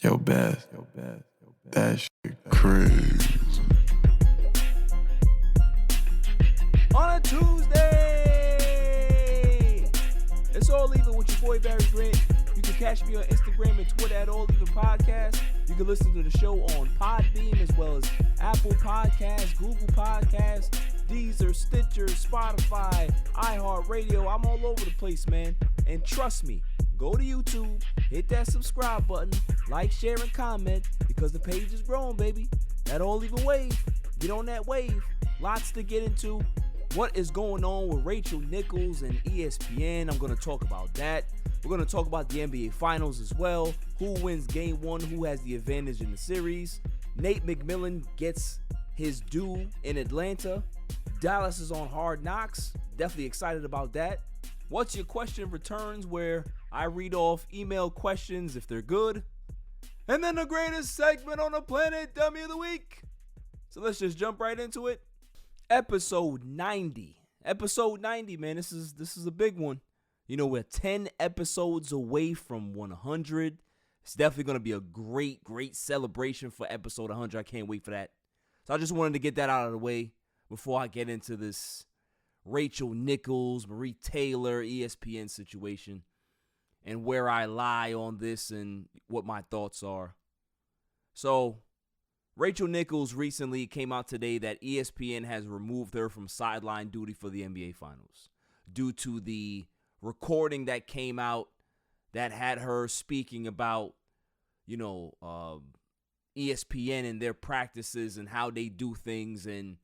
Yo, Beth, that shit crazy. On a Tuesday, it's All Even with your boy Barry Grant. You can catch me on Instagram and Twitter at All Even Podcast. You can listen to the show on Podbeam as well as Apple Podcasts, Google Podcasts, Deezer, Stitcher, Spotify, iHeartRadio. I'm all over the place, man. And trust me, go to YouTube, hit that subscribe button, like, share, and comment because the page is growing, baby. That All Even wave. Get on that wave. Lots to get into. What is going on with Rachel Nichols and ESPN? I'm going to talk about that. We're going to talk about the NBA Finals as well. Who wins Game 1? Who has the advantage in the series? Nate McMillan gets his due in Atlanta. Dallas is on Hard Knocks. Definitely excited about that. What's Your Question returns, where I read off email questions if they're good. And then the greatest segment on the planet, Dummy of the Week. So let's just jump right into it. Episode 90. Episode 90, man. This is a big one. You know, we're 10 episodes away from 100. It's definitely going to be a great celebration for episode 100. I can't wait for that. So I just wanted to get that out of the way before I get into this Rachel Nichols, Marie Taylor, ESPN situation and where I lie on this and what my thoughts are. So Rachel Nichols recently came out today that ESPN has removed her from sideline duty for the NBA Finals due to the recording that came out that had her speaking about, ESPN and their practices and how they do things and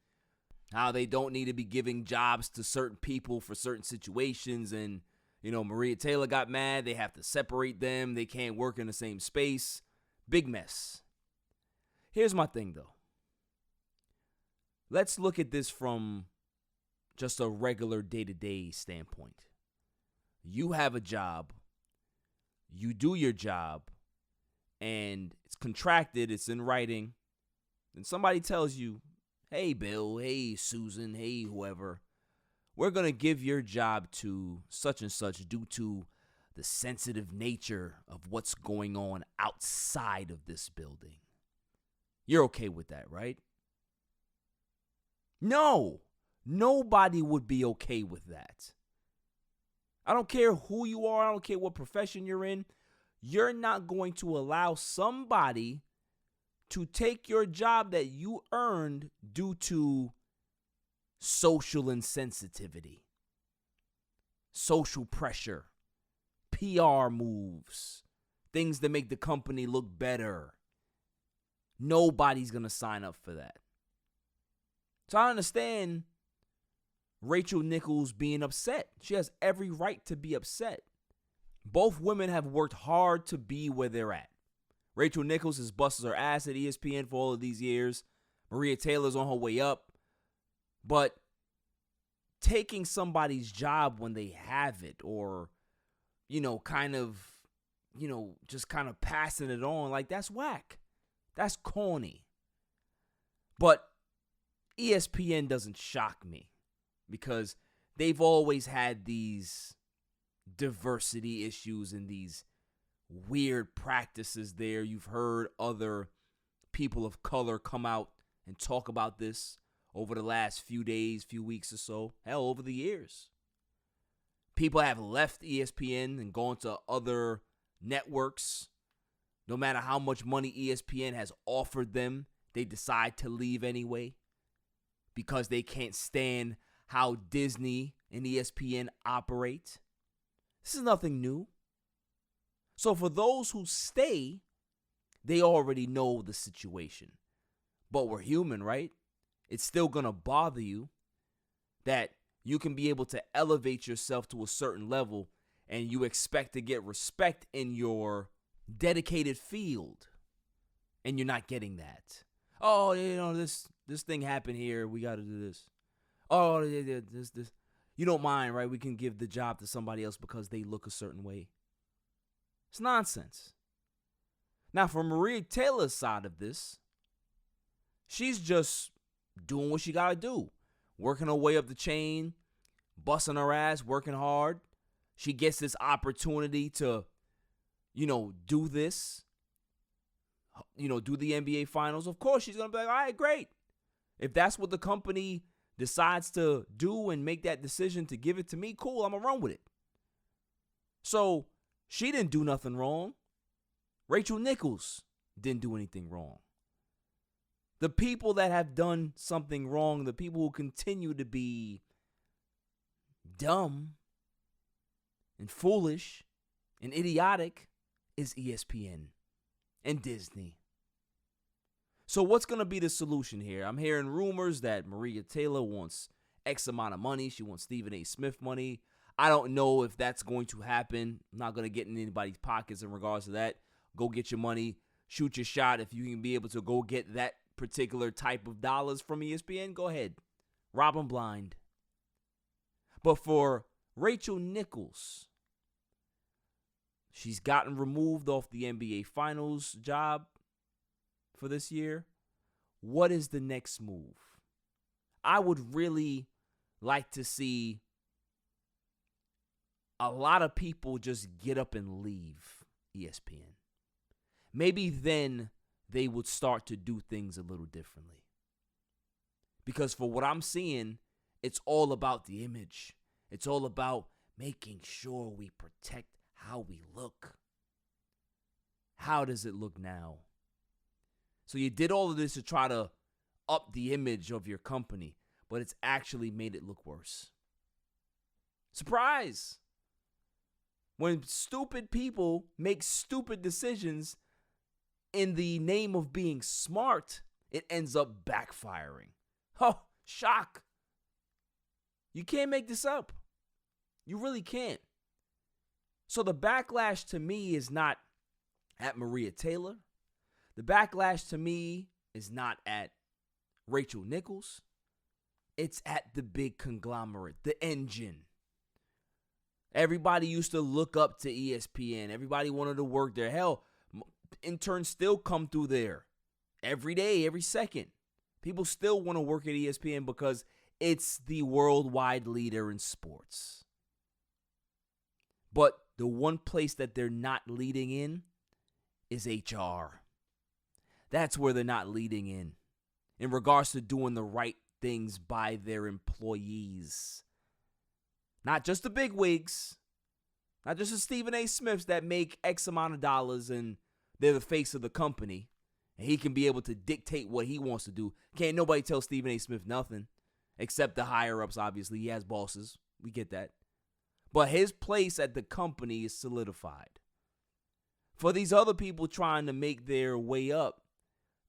how they don't need to be giving jobs to certain people for certain situations. And, Maria Taylor got mad. They have to separate them. They can't work in the same space. Big mess. Here's my thing, though. Let's look at this from just a regular day-to-day standpoint. You have a job. You do your job. And it's contracted. It's in writing. And somebody tells you, hey, Bill, hey, Susan, hey, whoever, we're going to give your job to such and such due to the sensitive nature of what's going on outside of this building. You're okay with that, right? No, nobody would be okay with that. I don't care who you are. I don't care what profession you're in. You're not going to allow somebody to take your job that you earned due to social insensitivity, social pressure, PR moves, things that make the company look better. Nobody's going to sign up for that. So I understand Rachel Nichols being upset. She has every right to be upset. Both women have worked hard to be where they're at. Rachel Nichols has busted her ass at ESPN for all of these years. Maria Taylor's on her way up. But taking somebody's job when they have it or, just kind of passing it on, like, that's whack. That's corny. But ESPN doesn't shock me because they've always had these diversity issues and these weird practices there. You've heard other people of color come out and talk about this over the last few days, few weeks or so. Hell, over the years. People have left ESPN and gone to other networks. No matter how much money ESPN has offered them, they decide to leave anyway because they can't stand how Disney and ESPN operate. This is nothing new. So for those who stay, they already know the situation. But we're human, right? It's still going to bother you that you can be able to elevate yourself to a certain level and you expect to get respect in your dedicated field, and you're not getting that. Oh, this thing happened here. We got to do this. Oh, this. You don't mind, right? We can give the job to somebody else because they look a certain way. It's nonsense. Now, from Maria Taylor's side of this, she's just doing what she got to do. Working her way up the chain, busting her ass, working hard. She gets this opportunity to, do this. do the NBA Finals, of course she's going to be like, all right, great. If that's what the company decides to do and make that decision to give it to me, cool, I'm going to run with it. So she didn't do nothing wrong. Rachel Nichols didn't do anything wrong. The people that have done something wrong, the people who continue to be dumb and foolish and idiotic, is ESPN and Disney. So what's going to be the solution here? I'm hearing rumors that Maria Taylor wants X amount of money. She wants Stephen A. Smith money. I don't know if that's going to happen. I'm not going to get in anybody's pockets in regards to that. Go get your money. Shoot your shot. If you can be able to go get that particular type of dollars from ESPN, go ahead. Rob them blind. But for Rachel Nichols, she's gotten removed off the NBA Finals job for this year. What is the next move? I would really like to see a lot of people just get up and leave ESPN. Maybe then they would start to do things a little differently. Because for what I'm seeing, it's all about the image. It's all about making sure we protect how we look. How does it look now? So you did all of this to try to up the image of your company, but it's actually made it look worse. Surprise! When stupid people make stupid decisions in the name of being smart, it ends up backfiring. Oh, shock. You can't make this up. You really can't. So the backlash to me is not at Maria Taylor. The backlash to me is not at Rachel Nichols. It's at the big conglomerate, the engine. Everybody used to look up to ESPN. Everybody wanted to work there. Hell, interns still come through there every day, every second. People still want to work at ESPN because it's the worldwide leader in sports. But the one place that they're not leading in is HR. That's where they're not leading in regards to doing the right things by their employees. Not just the big wigs, not just the Stephen A. Smiths that make X amount of dollars and they're the face of the company. And he can be able to dictate what he wants to do. Can't nobody tell Stephen A. Smith nothing except the higher-ups, obviously. He has bosses. We get that. But his place at the company is solidified. For these other people trying to make their way up,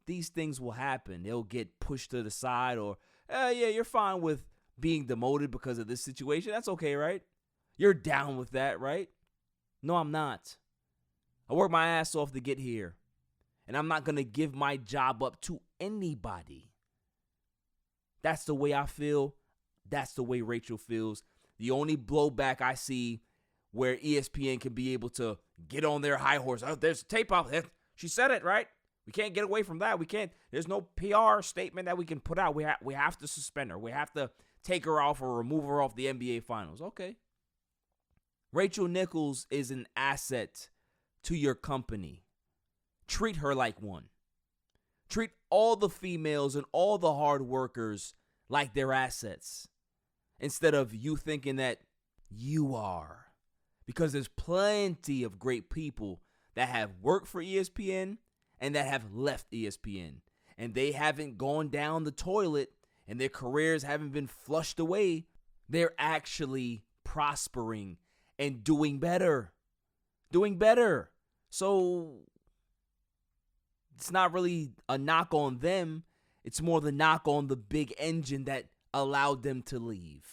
these things will happen. They'll get pushed to the side or, yeah, you're fine with being demoted because of this situation. That's okay, right? You're down with that, right? No, I'm not. I worked my ass off to get here. And I'm not going to give my job up to anybody. That's the way I feel. That's the way Rachel feels. The only blowback I see where ESPN can be able to get on their high horse. Oh, there's tape out there. She said it, right? We can't get away from that. We can't. There's no PR statement that we can put out. We have to suspend her. We have to take her off or remove her off the NBA Finals. Okay. Rachel Nichols is an asset to your company. Treat her like one. Treat all the females and all the hard workers like they're assets instead of you thinking that you are. Because there's plenty of great people that have worked for ESPN and that have left ESPN. And they haven't gone down the toilet and their careers haven't been flushed away. They're actually prospering and doing better. Doing better. So it's not really a knock on them. It's more the knock on the big engine that allowed them to leave.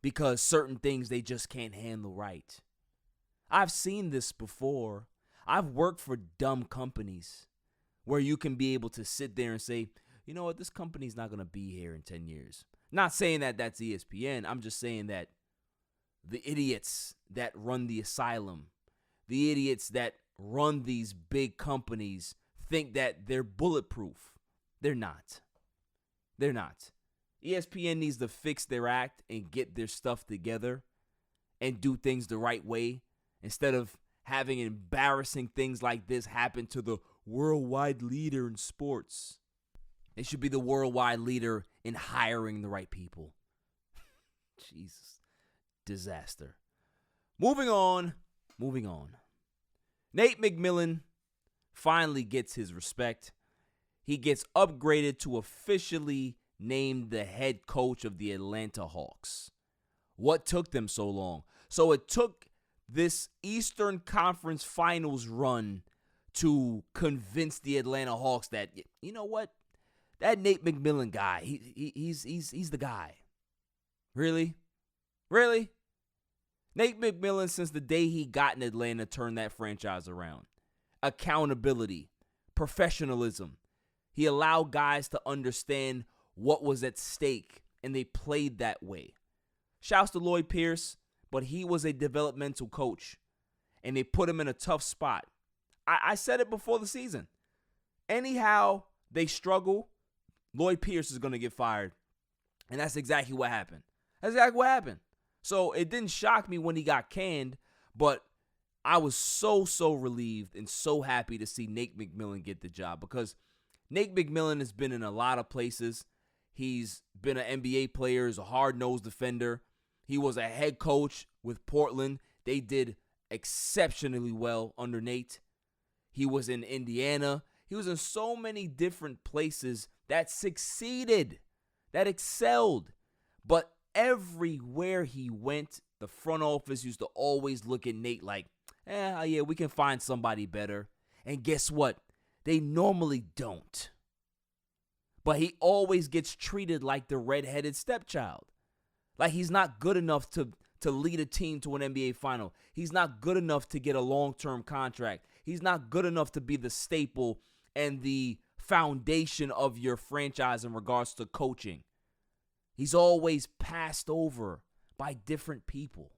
Because certain things they just can't handle right. I've seen this before. I've worked for dumb companies where you can be able to sit there and say, you know what, this company's not going to be here in 10 years. Not saying that that's ESPN. I'm just saying that the idiots that run the asylum, the idiots that run these big companies think that they're bulletproof. They're not. They're not. ESPN needs to fix their act and get their stuff together and do things the right way instead of having embarrassing things like this happen to the worldwide leader in sports. They should be the worldwide leader in hiring the right people. Jesus. Disaster. Moving on. Nate McMillan finally gets his respect. He gets upgraded to officially named the head coach of the Atlanta Hawks. What took them so long? So it took this Eastern Conference Finals run to convince the Atlanta Hawks that, you know what? That Nate McMillan guy, he's the guy. Really? Nate McMillan, since the day he got in Atlanta, turned that franchise around. Accountability, professionalism. He allowed guys to understand what was at stake, and they played that way. Shouts to Lloyd Pierce, but he was a developmental coach, and they put him in a tough spot. I said it before the season. Anyhow they struggle, Lloyd Pierce is going to get fired, and that's exactly what happened. So it didn't shock me when he got canned, but I was so relieved and so happy to see Nate McMillan get the job, because Nate McMillan has been in a lot of places. He's been an NBA player, he's a hard-nosed defender. He was a head coach with Portland. They did exceptionally well under Nate. He was in Indiana. He was in so many different places that succeeded, that excelled. But everywhere he went, the front office used to always look at Nate like, yeah, we can find somebody better. And guess what? They normally don't. But he always gets treated like the redheaded stepchild. Like he's not good enough to lead a team to an NBA final. He's not good enough to get a long-term contract. He's not good enough to be the staple and the foundation of your franchise in regards to coaching. He's always passed over by different people.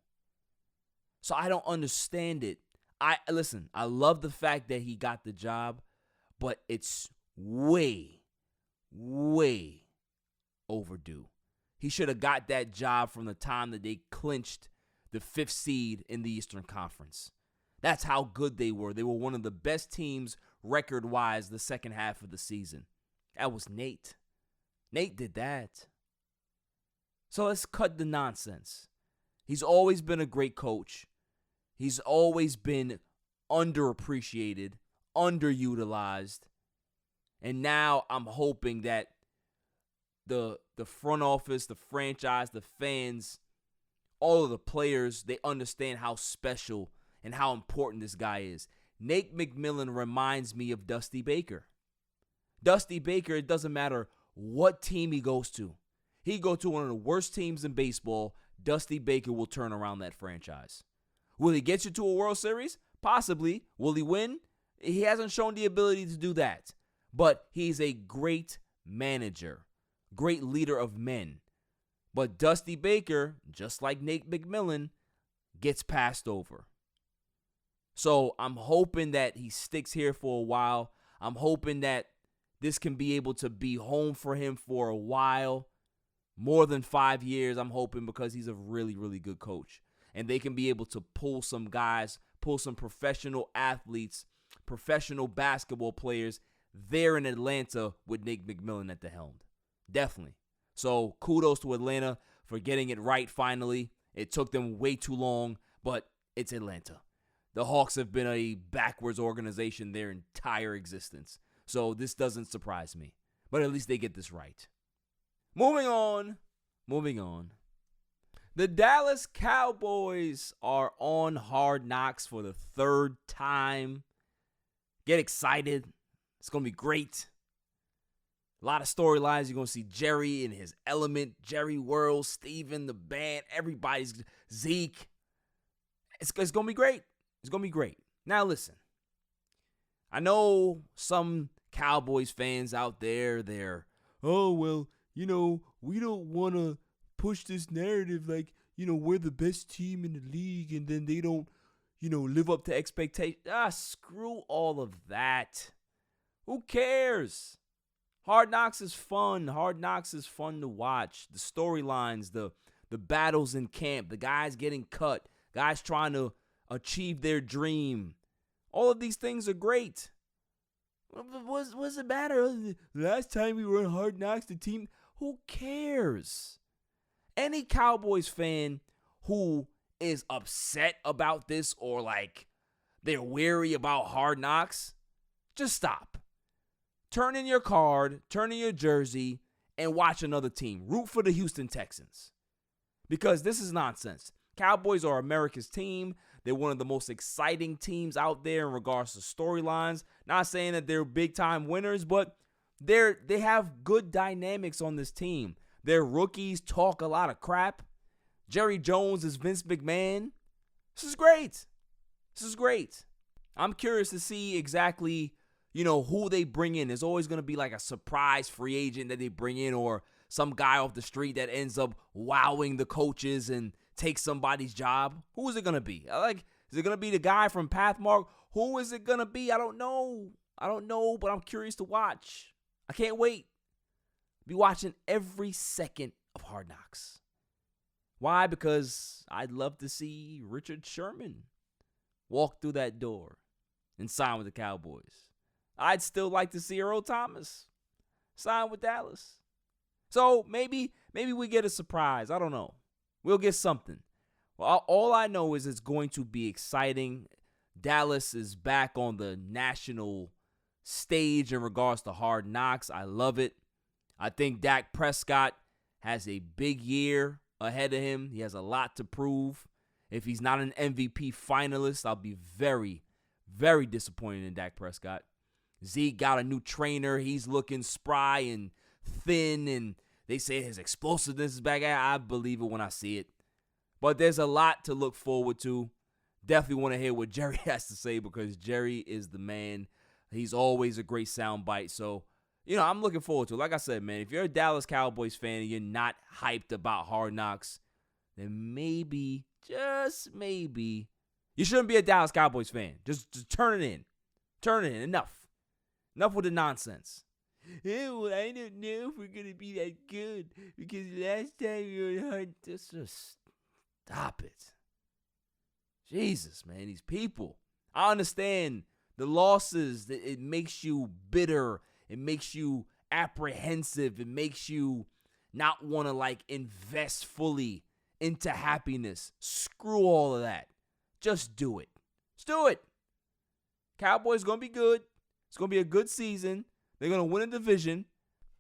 So I don't understand it. I love the fact that he got the job, but it's way overdue. He should have got that job from the time that they clinched the 5th seed in the Eastern Conference. That's how good they were. They were one of the best teams record-wise the second half of the season. That was Nate. Nate did that. So let's cut the nonsense. He's always been a great coach. He's always been underappreciated, underutilized. And now I'm hoping that the front office, the franchise, the fans, all of the players, they understand how special and how important this guy is. Nate McMillan reminds me of Dusty Baker. Dusty Baker, it doesn't matter what team he goes to. He go to one of the worst teams in baseball, Dusty Baker will turn around that franchise. Will he get you to a World Series? Possibly. Will he win? He hasn't shown the ability to do that. But he's a great manager, great leader of men. But Dusty Baker, just like Nate McMillan, gets passed over. So I'm hoping that he sticks here for a while. I'm hoping that this can be able to be home for him for a while. More than 5 years, I'm hoping, because he's a really, really good coach. And they can be able to pull some guys, pull some professional athletes, professional basketball players there in Atlanta with Nate McMillan at the helm. Definitely. So kudos to Atlanta for getting it right finally. It took them way too long, but it's Atlanta. The Hawks have been a backwards organization their entire existence. So this doesn't surprise me. But at least they get this right. Moving on. The Dallas Cowboys are on Hard Knocks for the 3rd time. Get excited. It's going to be great. A lot of storylines. You're going to see Jerry in his element. Jerry World, Steven, the band, everybody's Zeke. It's going to be great. It's going to be great. Now listen. I know some Cowboys fans out there, they're, oh, well, we don't want to push this narrative like, we're the best team in the league, and then they don't, live up to expectations. Screw all of that. Who cares? Hard Knocks is fun. Hard Knocks is fun to watch. The storylines, the battles in camp, the guys getting cut, guys trying to achieve their dream. All of these things are great. What's it matter? Last time we were on Hard Knocks, the team, who cares? Any Cowboys fan who is upset about this or like they're weary about Hard Knocks, just stop. Turn in your card, turn in your jersey, and watch another team. Root for the Houston Texans. Because this is nonsense. Cowboys are America's team. They're one of the most exciting teams out there in regards to storylines. Not saying that they're big-time winners, but they have good dynamics on this team. Their rookies talk a lot of crap. Jerry Jones is Vince McMahon. This is great. This is great. I'm curious to see exactly, who they bring in. There's always going to be like a surprise free agent that they bring in or some guy off the street that ends up wowing the coaches and takes somebody's job. Who is it going to be? Is it going to be the guy from Pathmark? Who is it going to be? I don't know, but I'm curious to watch. I can't wait. Be watching every second of Hard Knocks. Why? Because I'd love to see Richard Sherman walk through that door and sign with the Cowboys. I'd still like to see Earl Thomas sign with Dallas. So maybe we get a surprise. I don't know. We'll get something. Well, all I know is it's going to be exciting. Dallas is back on the national stage in regards to Hard Knocks. I love it. I think Dak Prescott has a big year ahead of him. He has a lot to prove. If he's not an MVP finalist, I'll be very, very disappointed in Dak Prescott. Zeke got a new trainer. He's looking spry and thin, and they say his explosiveness is back. I believe it when I see it. But there's a lot to look forward to. Definitely want to hear what Jerry has to say because Jerry is the man. He's always a great soundbite. So, I'm looking forward to it. Like I said, man, if you're a Dallas Cowboys fan and you're not hyped about Hard Knocks, then maybe, just maybe, you shouldn't be a Dallas Cowboys fan. Just turn it in. Turn it in. Enough with the nonsense. Oh, I don't know if we're going to be that good because last time we were hard. Just stop it. Jesus, man, these people. I understand the losses. It makes you bitter. It makes you apprehensive. It makes you not want to invest fully into happiness. Screw all of that. Just do it. Just do it. Cowboys going to be good. It's going to be a good season. They're going to win a division.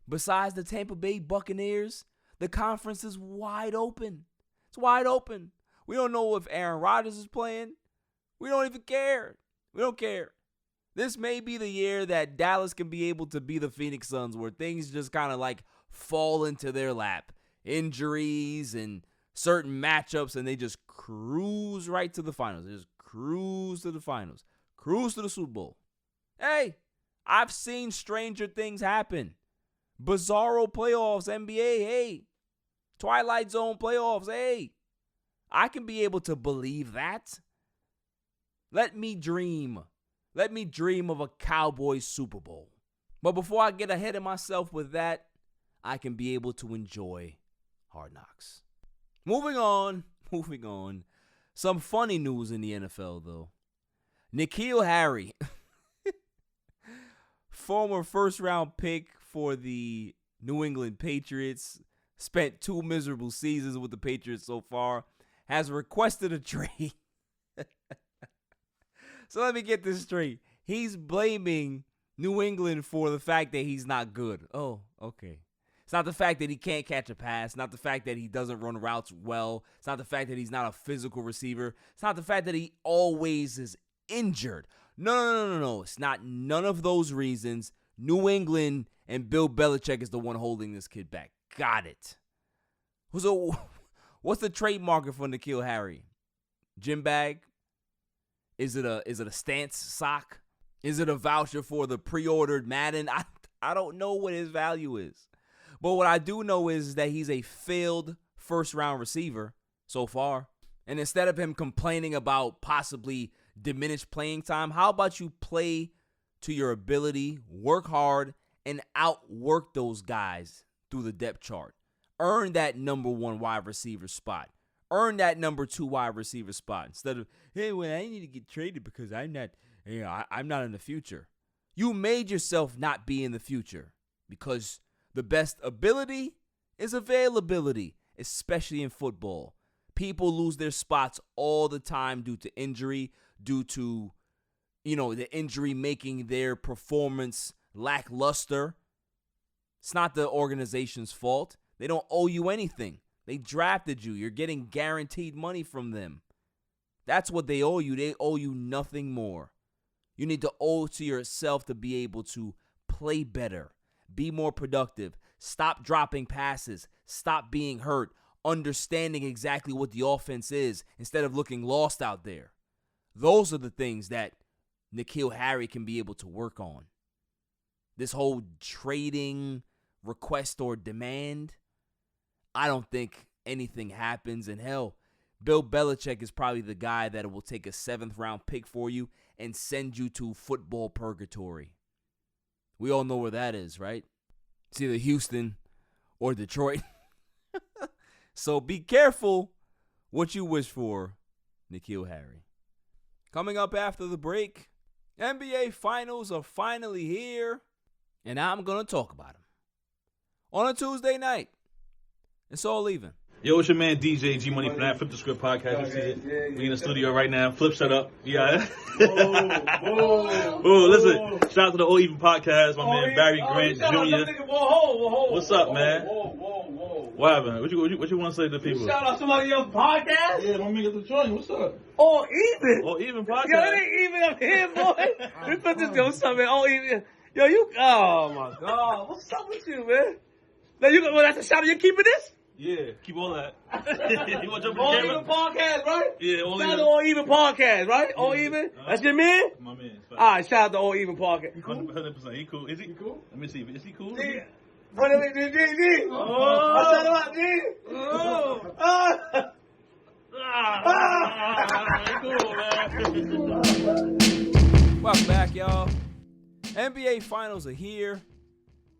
Besides the Tampa Bay Buccaneers, the conference is wide open. It's wide open. We don't know if Aaron Rodgers is playing. We don't even care. We don't care. This may be the year that Dallas can be able to be the Phoenix Suns where things just kind of fall into their lap. Injuries and certain matchups, and they just cruise right to the finals. They just cruise to the finals. Cruise to the Super Bowl. Hey, I've seen stranger things happen. Bizarro playoffs, NBA, hey. Twilight Zone playoffs, hey. I can be able to believe that. Let me dream. Let me dream of a Cowboys Super Bowl. But before I get ahead of myself with that, I can be able to enjoy Hard Knocks. Moving on. Some funny news in the NFL, though. N'Keal Harry, former first-round pick for the New England Patriots, spent 2 miserable seasons with the Patriots so far, has requested a trade. So let me get this straight. He's blaming New England for the fact that he's not good. Oh, okay. It's not the fact that he can't catch a pass. Not the fact that he doesn't run routes well. It's not the fact that he's not a physical receiver. It's not the fact that he always is injured. No. It's not none of those reasons. New England and Bill Belichick is the one holding this kid back. Got it. So what's the trade market for N'Keal Harry? Gym bag? Is it a stance sock? Is it a voucher for the pre-ordered Madden? I don't know what his value is. But what I do know is that he's a failed first-round receiver so far. And instead of him complaining about possibly diminished playing time, how about you play to your ability, work hard, and outwork those guys through the depth chart? Earn that number 1 wide receiver spot. Earn that number 2 wide receiver spot instead of, hey, well, I need to get traded because I'm not in the future. You made yourself not be in the future because the best ability is availability, especially in football. People lose their spots all the time due to injury, due to, the injury making their performance lackluster. It's not the organization's fault. They don't owe you anything. They drafted you. You're getting guaranteed money from them. That's what they owe you. They owe you nothing more. You need to owe to yourself to be able to play better, be more productive, stop dropping passes, stop being hurt, understanding exactly what the offense is instead of looking lost out there. Those are the things that 𝐦𝐨𝐤𝐤 can be able to work on. This whole trading request or demand, I don't think anything happens. And hell, Bill Belichick is probably the guy that will take a 7th-round pick for you and send you to football purgatory. We all know where that is, right? It's either Houston or Detroit. So be careful what you wish for, 𝐦𝐨𝐤𝐤. Coming up after the break, NBA Finals are finally here, and I'm going to talk about them. On a Tuesday night, it's all even. Yo, it's your man DJ G Money from that Flip the Script podcast. You see it? We in the studio right now. Flip, shut up. Yeah. Whoa, listen. Shout out to the All Even podcast. My man Barry Grant Jr. What's up, man? What happened? What you want to say to the people? Shout out somebody else's podcast? Yeah, let me get the joint. What's up? All Even. All Even podcast. Yo, it ain't even up here, boy. We put this go something. All Even. Yo, oh my God. What's up with you, man? Now that's a shout out. You keeping this? Yeah, keep all that. You want to jump All in the Even camera? podcast, right? Yeah, All Shout out Even. to All Even podcast, right? All Even? That's your man? My man. All right, shout out to All Even podcast. You cool? 100%. He cool. Is he cool? Let me see. Is he cool? Yeah. What is it, G? Oh. Shout out, G. Oh. Cool, man. Welcome back, y'all. NBA Finals are here.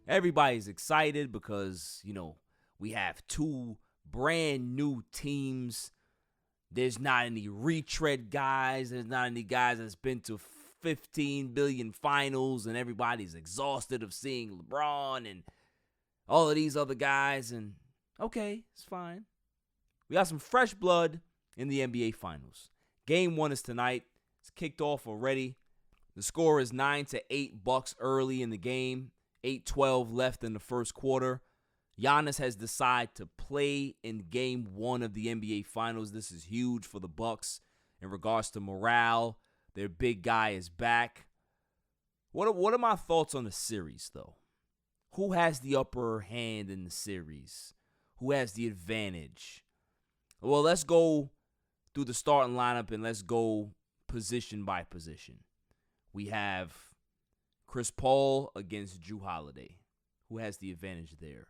Everybody's excited because, we have 2 brand new teams. There's not any retread guys. There's not any guys that's been to 15 billion finals, and everybody's exhausted of seeing LeBron and all of these other guys. And okay, it's fine. We got some fresh blood in the NBA Finals. Game 1 is tonight. It's kicked off already. The score is 9-8 Bucks early in the game. 8:12 left in the first quarter. Giannis has decided to play in Game 1 of the NBA Finals. This is huge for the Bucks in regards to morale. Their big guy is back. What are my thoughts on the series, though? Who has the upper hand in the series? Who has the advantage? Well, let's go through the starting lineup and let's go position by position. We have Chris Paul against Jrue Holiday. Who has the advantage there?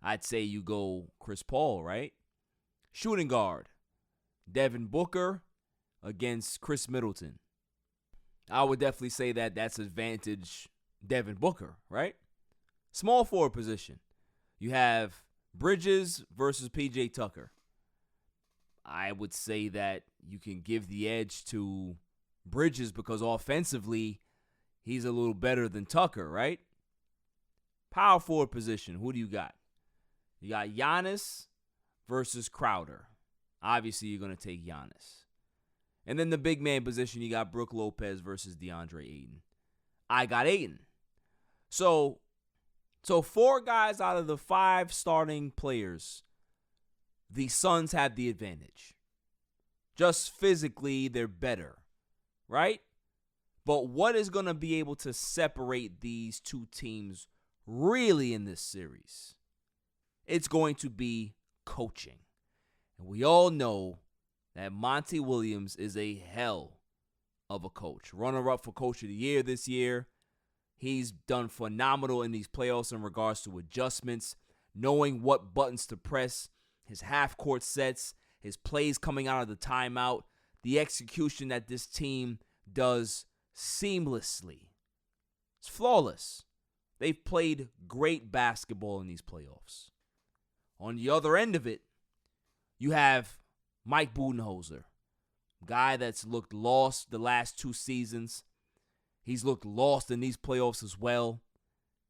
I'd say you go Chris Paul, right? Shooting guard, Devin Booker against Chris Middleton. I would definitely say that that's advantage Devin Booker, right? Small forward position. You have Bridges versus P.J. Tucker. I would say that you can give the edge to Bridges because offensively, he's a little better than Tucker, right? Power forward position, who do you got? You got Giannis versus Crowder. Obviously, you're going to take Giannis. And then the big man position, you got Brook Lopez versus DeAndre Ayton. I got Ayton. So 4 guys out of the 5 starting players, the Suns have the advantage. Just physically, they're better, right? But what is going to be able to separate these 2 teams really in this series? It's going to be coaching. And we all know that Monty Williams is a hell of a coach. Runner-up for Coach of the Year this year. He's done phenomenal in these playoffs in regards to adjustments, knowing what buttons to press, his half-court sets, his plays coming out of the timeout, the execution that this team does seamlessly. It's flawless. They've played great basketball in these playoffs. On the other end of it, you have Mike Budenholzer, guy that's looked lost the last 2 seasons. He's looked lost in these playoffs as well.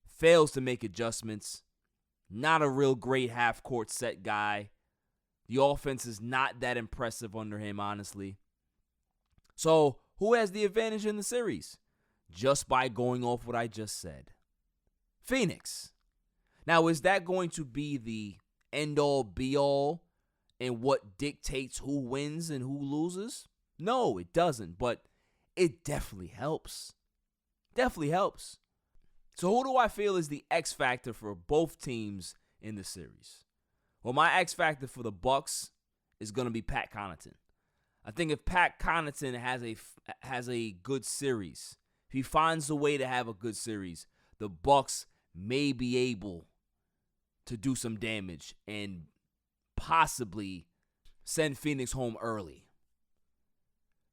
Fails to make adjustments. Not a real great half-court set guy. The offense is not that impressive under him, honestly. So, who has the advantage in the series? Just by going off what I just said. Phoenix. Now, is that going to be the end-all, be-all and what dictates who wins and who loses? No, it doesn't, but it definitely helps. Definitely helps. So who do I feel is the X factor for both teams in the series? Well, my X factor for the Bucks is going to be Pat Connaughton. I think if Pat Connaughton has a good series, if he finds a way to have a good series, the Bucks may be able to do some damage and possibly send Phoenix home early.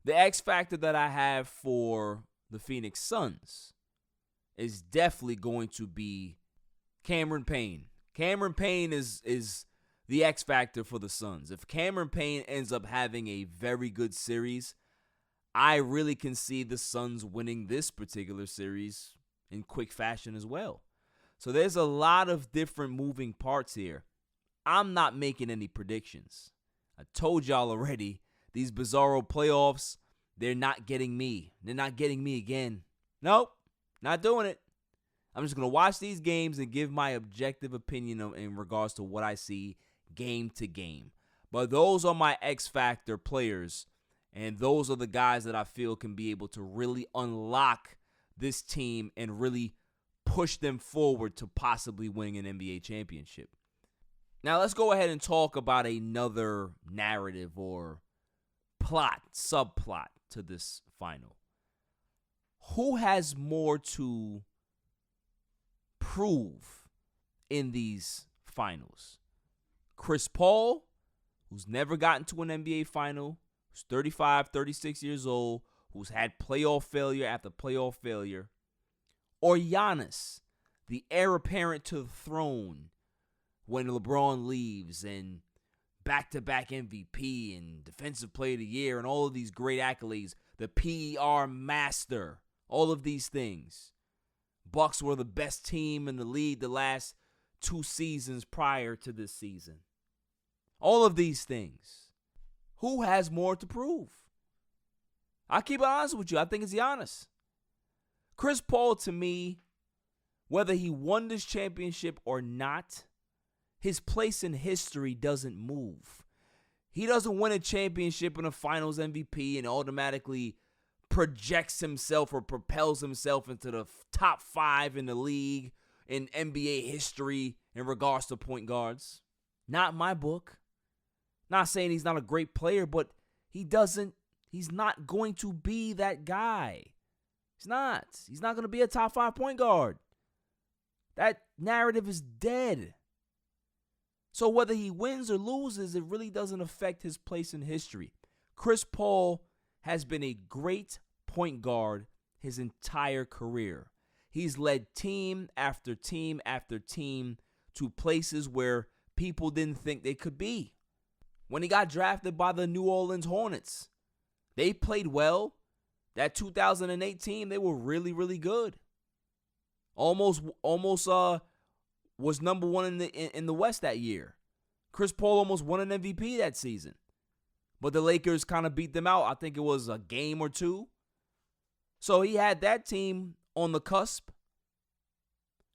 The X factor that I have for the Phoenix Suns is definitely going to be Cameron Payne. Cameron Payne is the X factor for the Suns. If Cameron Payne ends up having a very good series, I really can see the Suns winning this particular series in quick fashion as well. So there's a lot of different moving parts here. I'm not making any predictions. I told y'all already, these bizarro playoffs, they're not getting me. They're not getting me again. Nope, not doing it. I'm just going to watch these games and give my objective opinion in regards to what I see game to game. But those are my X Factor players, and those are the guys that I feel can be able to really unlock this team and really push them forward to possibly winning an NBA championship. Now let's go ahead and talk about another narrative or plot, subplot to this final. Who has more to prove in these finals? Chris Paul, who's never gotten to an NBA final, who's 35, 36 years old, who's had playoff failure after playoff failure, or Giannis, the heir apparent to the throne when LeBron leaves and back-to-back MVP and Defensive Player of the Year and all of these great accolades, the PER master, all of these things. Bucks were the best team in the league the last 2 seasons prior to this season. All of these things. Who has more to prove? I'll keep it honest with you. I think it's Giannis. Chris Paul, to me, whether he won this championship or not, his place in history doesn't move. He doesn't win a championship and a finals MVP and automatically projects himself or propels himself into the top 5 in the league in NBA history in regards to point guards. Not in my book. Not saying he's not a great player, but he's not going to be that guy. He's not. He's not going to be a top 5 point guard. That narrative is dead. So whether he wins or loses, it really doesn't affect his place in history. Chris Paul has been a great point guard his entire career. He's led team after team after team to places where people didn't think they could be. When he got drafted by the New Orleans Hornets, they played well. That 2008 team, they were really, really good. Almost was number 1 in the West that year. Chris Paul almost won an MVP that season. But the Lakers kind of beat them out. I think it was a game or 2. So he had that team on the cusp.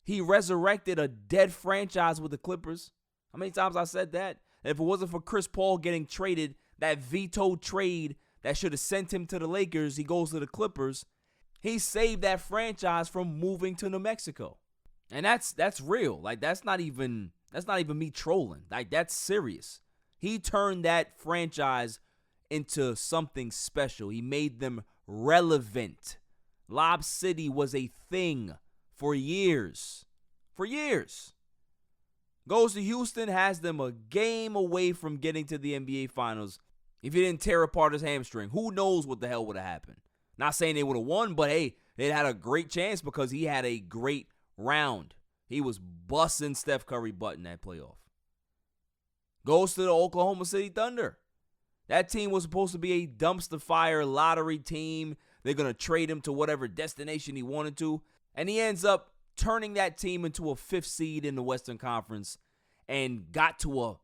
He resurrected a dead franchise with the Clippers. How many times I said that? If it wasn't for Chris Paul getting traded, that vetoed trade that should have sent him to the Lakers, he goes to the Clippers. He saved that franchise from moving to New Mexico. And that's real. Like that's not even me trolling. Like that's serious. He turned that franchise into something special. He made them relevant. Lob City was a thing for years. For years. Goes to Houston, has them a game away from getting to the NBA Finals. If he didn't tear apart his hamstring, who knows what the hell would have happened. Not saying they would have won, but hey, they had a great chance because he had a great round. He was busting Steph Curry butt in that playoff. Goes to the Oklahoma City Thunder. That team was supposed to be a dumpster fire lottery team. They're going to trade him to whatever destination he wanted to. And he ends up turning that team into a 5th seed in the Western Conference and got to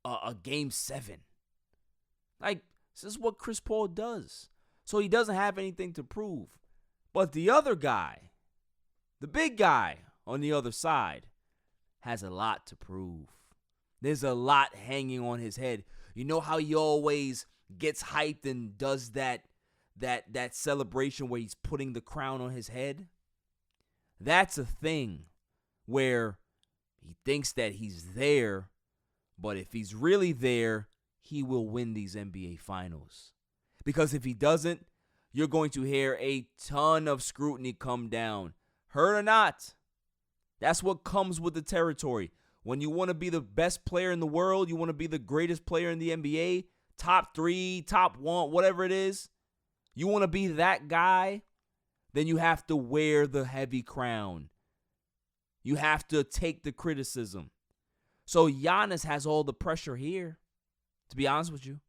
a Game 7. Like, this is what Chris Paul does. So he doesn't have anything to prove. But the other guy, the big guy on the other side, has a lot to prove. There's a lot hanging on his head. You know how he always gets hyped and does that celebration where he's putting the crown on his head? That's a thing where he thinks that he's there, but if he's really there, he will win these NBA Finals. Because if he doesn't, you're going to hear a ton of scrutiny come down. Heard or not, that's what comes with the territory. When you want to be the best player in the world, you want to be the greatest player in the NBA, top 3, top 1, whatever it is, you want to be that guy, then you have to wear the heavy crown. You have to take the criticism. So Giannis has all the pressure here, to be honest with you.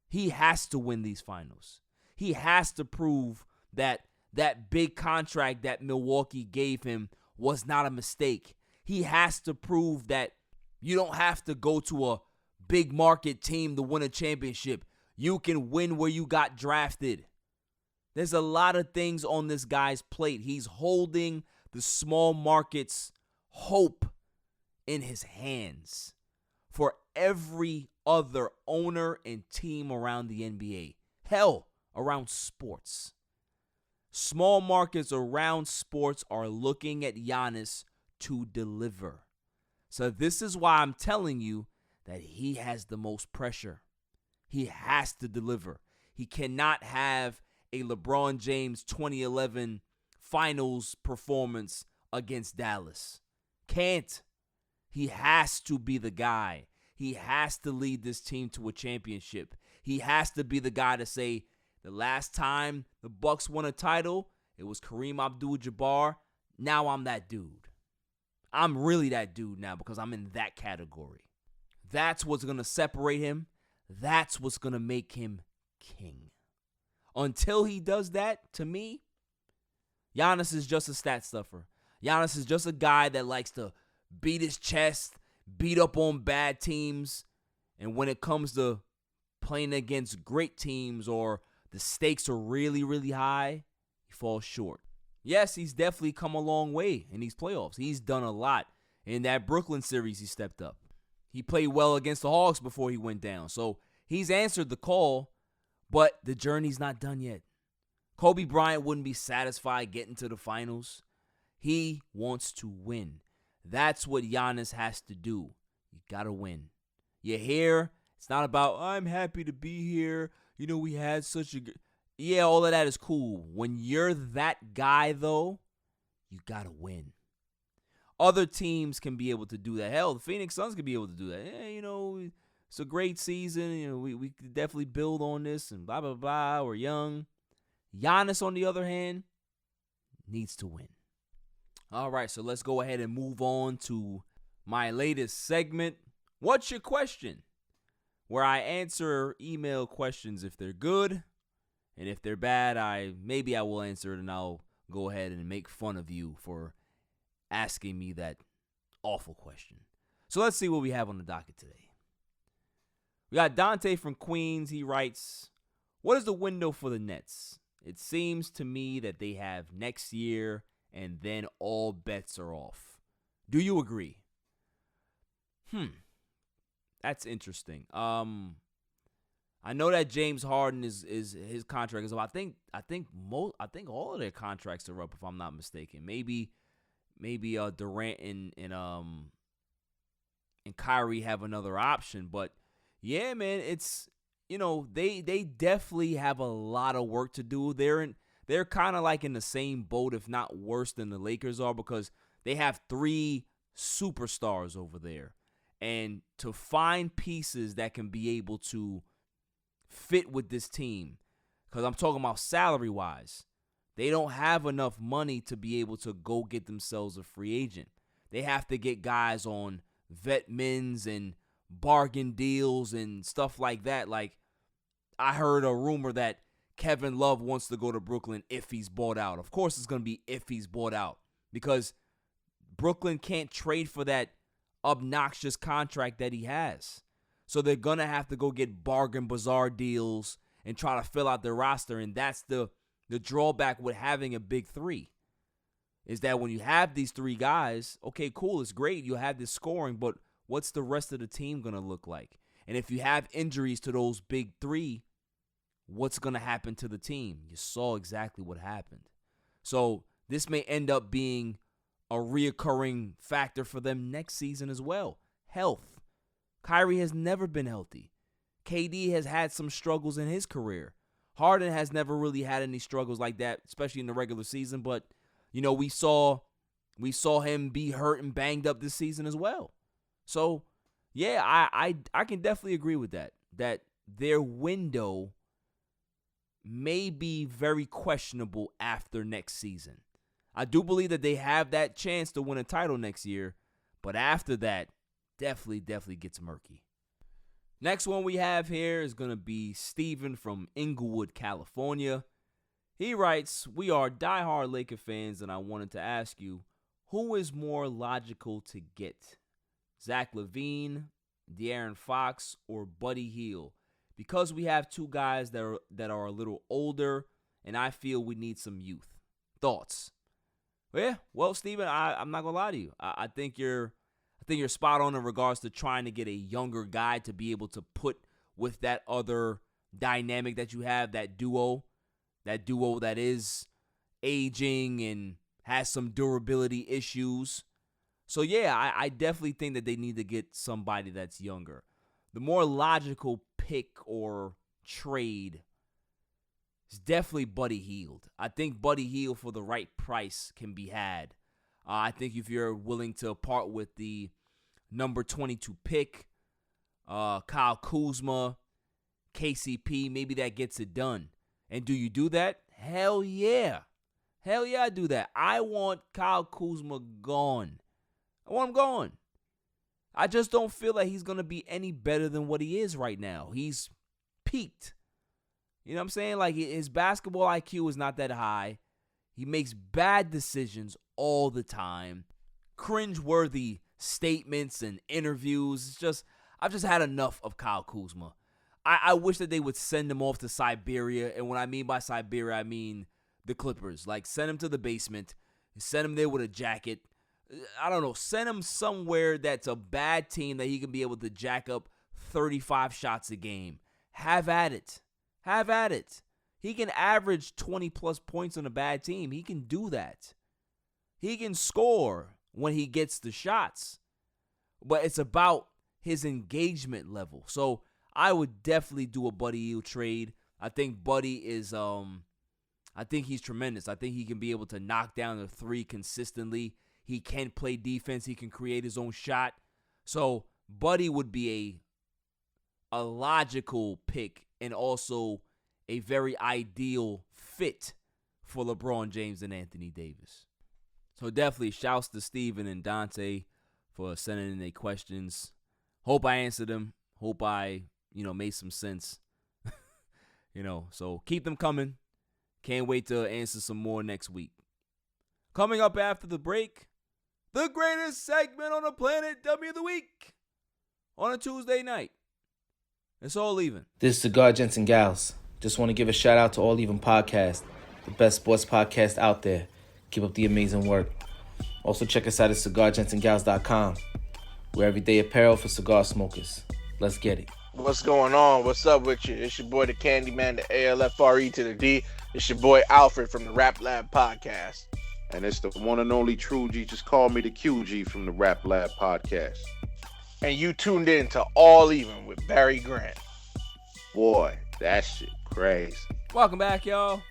He has to win these finals. He has to prove that that big contract that Milwaukee gave him was not a mistake. He has to prove that you don't have to go to a big market team to win a championship. You can win where you got drafted. There's a lot of things on this guy's plate. He's holding the small market's hope in his hands for every other owner and team around the NBA. Hell, around sports. Small markets around sports are looking at Giannis to deliver. So this is why I'm telling you that he has the most pressure. He has to deliver. He cannot have a LeBron James 2011 finals performance against Dallas. Can't. He has to be the guy. He has to lead this team to a championship. He has to be the guy to say, the last time the Bucks won a title, it was Kareem Abdul-Jabbar. Now I'm that dude. I'm really that dude now because I'm in that category. That's what's going to separate him. That's what's going to make him king. Until he does that, to me, Giannis is just a stat stuffer. Giannis is just a guy that likes to beat his chest, beat up on bad teams, and when it comes to playing against great teams or the stakes are really, really high, he falls short. Yes, he's definitely come a long way in these playoffs. He's done a lot. In that Brooklyn series, he stepped up. He played well against the Hawks before he went down. So he's answered the call, but the journey's not done yet. Kobe Bryant wouldn't be satisfied getting to the finals. He wants to win. That's what Giannis has to do. You got to win. You're here. It's not about, I'm happy to be here. You know, we had such a good... Yeah, all of that is cool. When you're that guy, though, you got to win. Other teams can be able to do that. Hell, the Phoenix Suns can be able to do that. Yeah, you know, it's a great season. You know, we could definitely build on this and blah, blah, blah. We're young. Giannis, on the other hand, needs to win. All right, so let's go ahead and move on to my latest segment, What's Your Question? Where I answer email questions if they're good. And if they're bad, maybe I will answer it and I'll go ahead and make fun of you for asking me that awful question. So let's see what we have on the docket today. We got Dante from Queens. He writes, what is the window for the Nets? It seems to me that they have next year and then all bets are off. Do you agree? That's interesting. I know that James Harden is his contract is up. I think all of their contracts are up if I'm not mistaken. Maybe Durant and Kyrie have another option, but yeah, man, it's they definitely have a lot of work to do. They're kind of like in the same boat, if not worse than the Lakers are, because they have 3 superstars over there, and to find pieces that can be able to fit with this team, because I'm talking about salary-wise, they don't have enough money to be able to go get themselves a free agent. They have to get guys on vet mins and bargain deals and stuff like that. Like, I heard a rumor that Kevin Love wants to go to Brooklyn if he's bought out. Of course it's going to be if he's bought out because Brooklyn can't trade for that obnoxious contract that he has. So they're going to have to go get bargain bazaar deals and try to fill out their roster. And that's the drawback with having a big three is that when you have these three guys, okay, cool, it's great. You'll have this scoring, but what's the rest of the team going to look like? And if you have injuries to those big three, what's going to happen to the team? You saw exactly what happened. So this may end up being a reoccurring factor for them next season as well. Health. Kyrie has never been healthy. KD has had some struggles in his career. Harden has never really had any struggles like that, especially in the regular season. But, you know, we saw him be hurt and banged up this season as well. So, yeah, I can definitely agree with that their window may be very questionable after next season. I do believe that they have that chance to win a title next year, but after that, definitely gets murky. Next one we have here is going to be Steven from Inglewood, California. He writes, "We are diehard Laker fans, and I wanted to ask you, who is more logical to get? Zach LaVine, De'Aaron Fox, or Buddy Hield? Because we have two guys that are a little older, and I feel we need some youth. Thoughts?" Yeah, well, Steven, I'm not gonna lie to you. I think you're spot on in regards to trying to get a younger guy to be able to put with that other dynamic that you have, that duo that is aging and has some durability issues. So yeah, I definitely think that they need to get somebody that's younger. The more logical pick or trade is definitely Buddy Hield. I think Buddy Hield for the right price can be had. I think if you're willing to part with the number 22 pick, Kyle Kuzma, KCP, maybe that gets it done. And do you do that? Hell yeah. Hell yeah, I do that. I want Kyle Kuzma gone. I want him gone. I just don't feel like he's going to be any better than what he is right now. He's peaked. You know what I'm saying? Like, his basketball IQ is not that high. He makes bad decisions all the time. Cringe-worthy statements and interviews. It's just, I've just had enough of Kyle Kuzma. I wish that they would send him off to Siberia. And what I mean by Siberia, I mean the Clippers. Like, send him to the basement. Send him there with a jacket. I don't know. Send him somewhere that's a bad team that he can be able to jack up 35 shots a game. Have at it. Have at it. He can average 20-plus points on a bad team. He can do that. He can score when he gets the shots. But it's about his engagement level. So I would definitely do a Buddy Hield trade. I think Buddy is, I think he's tremendous. I think he can be able to knock down the three consistently. He can play defense. He can create his own shot. So Buddy would be a logical pick and also a very ideal fit for LeBron James and Anthony Davis. So definitely shouts to Steven and Dante for sending in their questions. Hope I answered them. Hope I, made some sense. So keep them coming. Can't wait to answer some more next week. Coming up after the break, the greatest segment on the planet, W of the Week, on a Tuesday night. It's All Even. This is 𝐤𝐤𝐬𝐷, gents and gals. Just want to give a shout out to All Even Podcast, the best sports podcast out there. Keep up the amazing work. Also check us out at 𝐸argentsandgals.com. We're everyday apparel for cigar smokers. Let's get it. What's going on? What's up with you? It's your boy, the Candyman, the ALFRE to the D. It's your boy, Alfred from the Rap Lab Podcast. And it's the one and only True G. Just call me the QG from the Rap Lab Podcast. And you tuned in to All Even with Barry Grant. Boy, that shit crazy. Welcome back, y'all.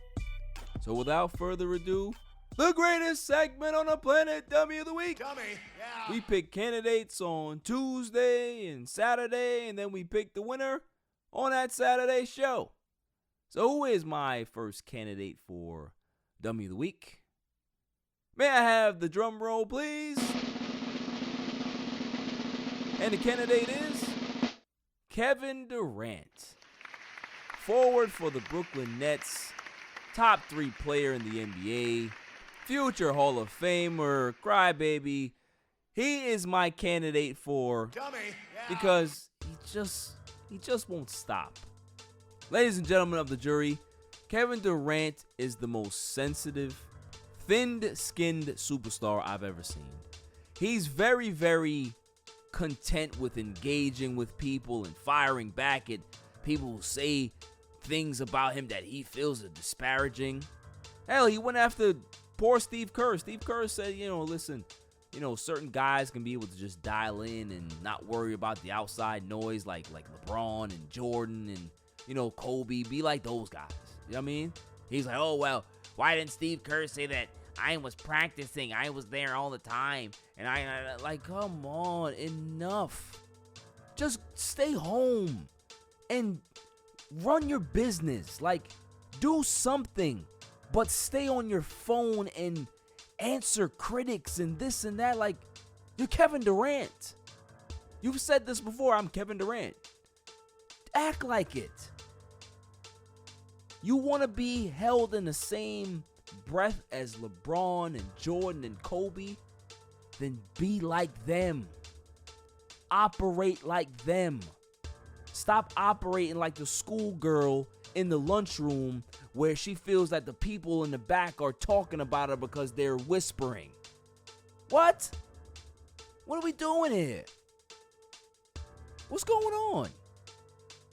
So without further ado, the greatest segment on the planet, W of the Week. Dummy, yeah. We pick candidates on Tuesday and Saturday, and then we pick the winner on that Saturday show. So who is my first candidate for W of the Week? May I have the drum roll, please? And the candidate is Kevin Durant. forward for the Brooklyn Nets, top 3 player in the NBA, future Hall of Famer, crybaby. He is my candidate for because he just won't stop. Ladies and gentlemen of the jury, Kevin Durant is the most sensitive, thin-skinned superstar I've ever seen. He's very, very content with engaging with people and firing back at people who say things about him that he feels are disparaging. Hell, he went after poor Steve Kerr. Steve Kerr said, listen, certain guys can be able to just dial in and not worry about the outside noise like LeBron and Jordan and, Kobe. Be like those guys. You know what I mean? He's like, oh, well, why didn't Steve Kerr say that I was practicing? I was there all the time. And I come on, enough. Just stay home and run your business. Like, do something, but stay on your phone and answer critics and this and that. Like, you're Kevin Durant. You've said this before. I'm Kevin Durant. Act like it. You want to be held in the same breath as LeBron and Jordan and Kobe? Then be like them. Operate like them. Stop operating like the schoolgirl in the lunchroom where she feels that the people in the back are talking about her because they're whispering. What? What are we doing here? What's going on?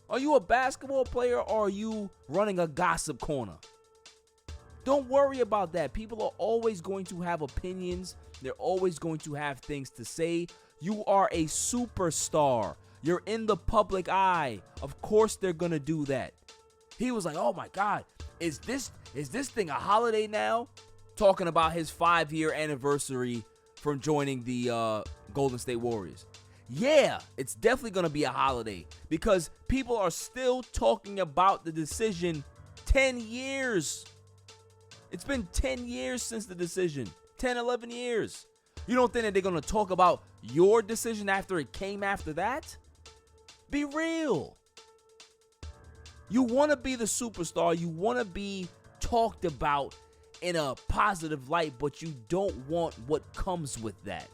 Are you a basketball player or are you running a gossip corner? Don't worry about that. People are always going to have opinions. They're always going to have things to say. You are a superstar. You're in the public eye. Of course they're going to do that. He was like, oh my God, is this thing a holiday now? Talking about his 5-year anniversary from joining the Golden State Warriors. Yeah, it's definitely going to be a holiday because people are still talking about the decision 10 years. It's been 10 years since the decision. 10, 11 years. You don't think that they're going to talk about your decision after it came after that? Be real. You want to be the superstar. You want to be talked about in a positive light, but you don't want what comes with that.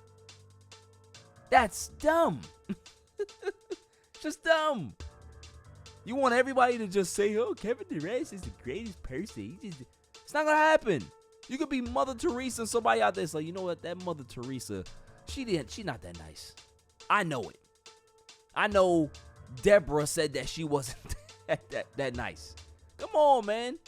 That's dumb. Just dumb. You want everybody to just say, oh, Kevin Durant is the greatest person. It's not going to happen. You could be Mother Teresa and somebody out there is like, you know what, that Mother Teresa, she not that nice. I know it. I know Deborah said that she wasn't that nice. Come on, man.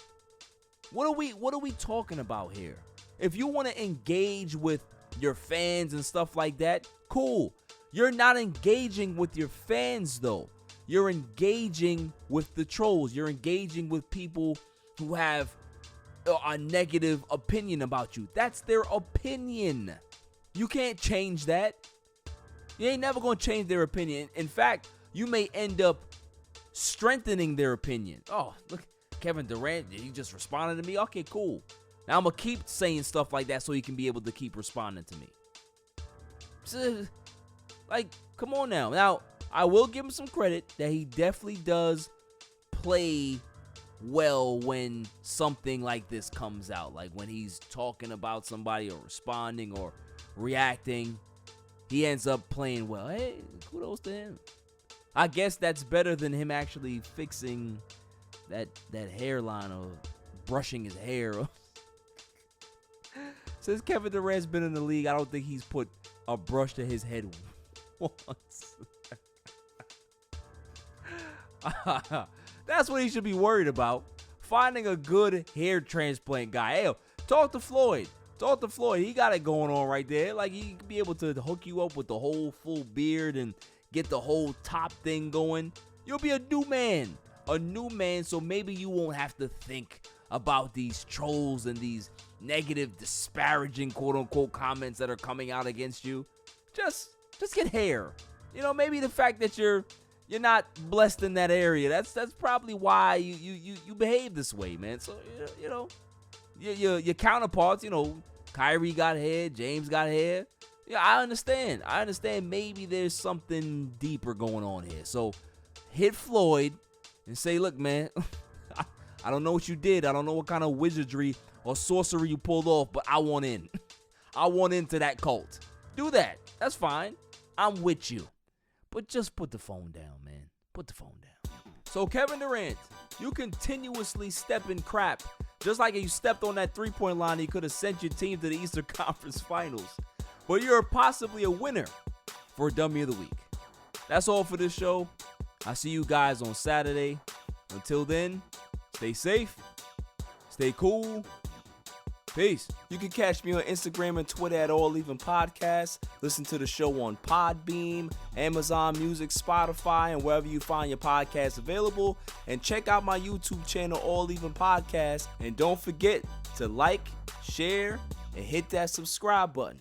What are we talking about here? If you want to engage with your fans and stuff like that, cool. You're not engaging with your fans, though. You're engaging with the trolls. You're engaging with people who have a negative opinion about you. That's their opinion. You can't change that. You ain't never going to change their opinion. In fact, you may end up strengthening their opinion. Oh, look, Kevin Durant, he just responded to me. Okay, cool. Now I'm going to keep saying stuff like that so he can be able to keep responding to me. So, like, come on now. Now, I will give him some credit that he definitely does play well when something like this comes out. Like when he's talking about somebody or responding or reacting, he ends up playing well. Hey, kudos to him. I guess that's better than him actually fixing that hairline or brushing his hair. Since Kevin Durant's been in the league, I don't think he's put a brush to his head once. That's what he should be worried about. Finding a good hair transplant guy. Hey, talk to Floyd. He got it going on right there. Like, he could be able to hook you up with the whole full beard and get the whole top thing going. You'll be a new man. So maybe you won't have to think about these trolls and these negative, disparaging, quote-unquote, comments that are coming out against you. Just get hair. You know, maybe the fact that you're not blessed in that area. That's probably why you behave this way, man. So, you know, your counterparts, you know, Kyrie got hair, James got hair. Yeah, I understand. Maybe there's something deeper going on here. So hit Floyd and say, look, man, I don't know what you did. I don't know what kind of wizardry or sorcery you pulled off, but I want in. I want into that cult. Do that. That's fine. I'm with you. But just put the phone down, man. Put the phone down. So, Kevin Durant, you continuously step in crap. Just like you stepped on that three-point line, you could have sent your team to the Eastern Conference Finals. But you're possibly a winner for Dummy of the Week. That's all for this show. I'll see you guys on Saturday. Until then, stay safe, stay cool. Peace. You can catch me on Instagram and Twitter at All Even Podcast. Listen to the show on Podbeam, Amazon Music, Spotify, and wherever you find your podcasts available. And check out my YouTube channel, All Even Podcast. And don't forget to like, share, and hit that subscribe button.